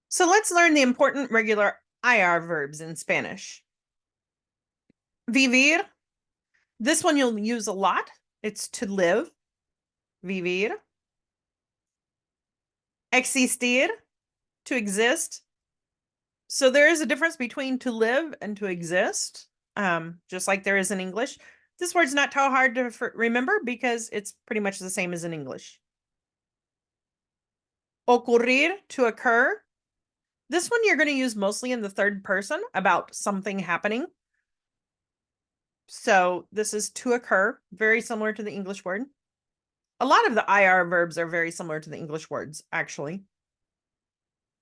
So let's learn the important regular IR verbs in Spanish. Vivir. This one you'll use a lot. It's to live. Vivir. Existir. To exist. So there is a difference between to live and to exist, just like there is in English. This word's not too hard to remember because it's pretty much the same as in English. Ocurrir. To occur. This one you're going to use mostly in the third person about something happening. So this is to occur, very similar to the English word. A lot of the IR verbs are very similar to the English words, actually.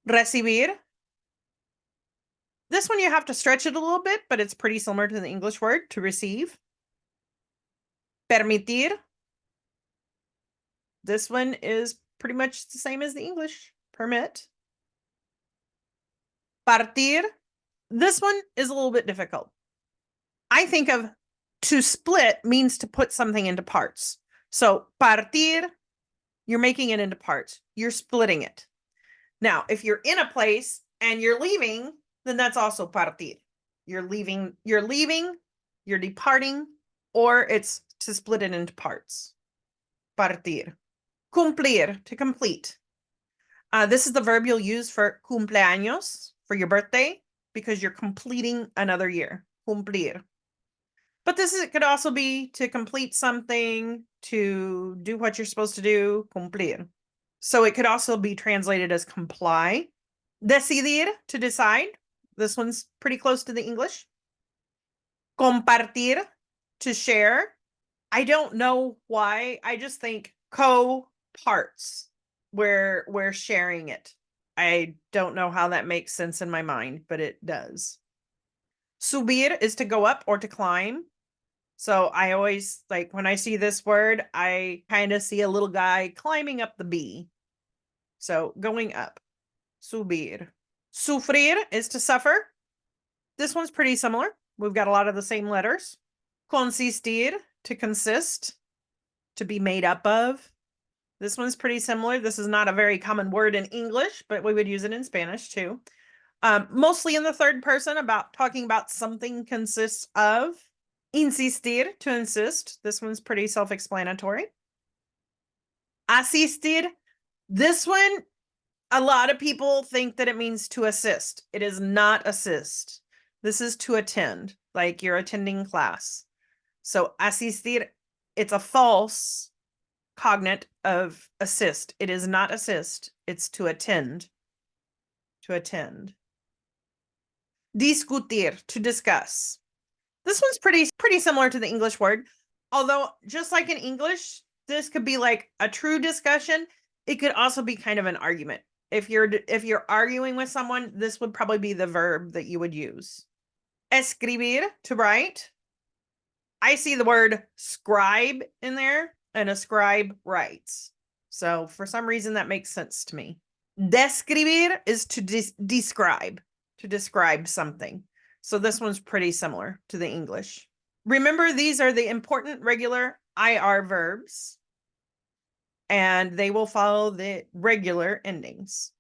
Recibir. This one you have to stretch it a little bit, but it's pretty similar to the English word, to receive. Permitir. This one is pretty much the same as the English, permit. Partir. This one is a little bit difficult. I think of to split means to put something into parts. So partir, you're making it into parts. You're splitting it. Now, if you're in a place and you're leaving, then that's also partir. You're leaving, you're departing, or it's to split it into parts. Partir. Cumplir, to complete. This is the verb you'll use for cumpleaños, for your birthday, because you're completing another year. Cumplir. But it could also be to complete something, to do what you're supposed to do, cumplir. So it could also be translated as comply. Decidir, to decide. This one's pretty close to the English. Compartir, to share. I don't know why. I just think co-parts, where we're sharing it. I don't know how that makes sense in my mind, but it does. Subir is to go up or to climb. So I always, like, when I see this word, I kind of see a little guy climbing up the B. So going up. Subir. Sufrir is to suffer. This one's pretty similar. We've got a lot of the same letters. Consistir, to consist, to be made up of. This one's pretty similar. This is not a very common word in English, but we would use it in Spanish too. Mostly in the third person, about talking about something consists of. Insistir, to insist. This one's pretty self-explanatory. Asistir. This one, a lot of people think that it means to assist. It is not assist. This is to attend, like you're attending class. So asistir, it's a false cognate of assist. It is not assist. It's to attend. To attend. Discutir, to discuss. This one's pretty similar to the English word. Although, just like in English, this could be like a true discussion. It could also be kind of an argument. If you're arguing with someone, this would probably be the verb that you would use. Escribir, to write. I see the word scribe in there, and a scribe writes. So for some reason, that makes sense to me. Describir is to describe, to describe something. So this one's pretty similar to the English. Remember, these are the important regular IR verbs, and they will follow the regular endings.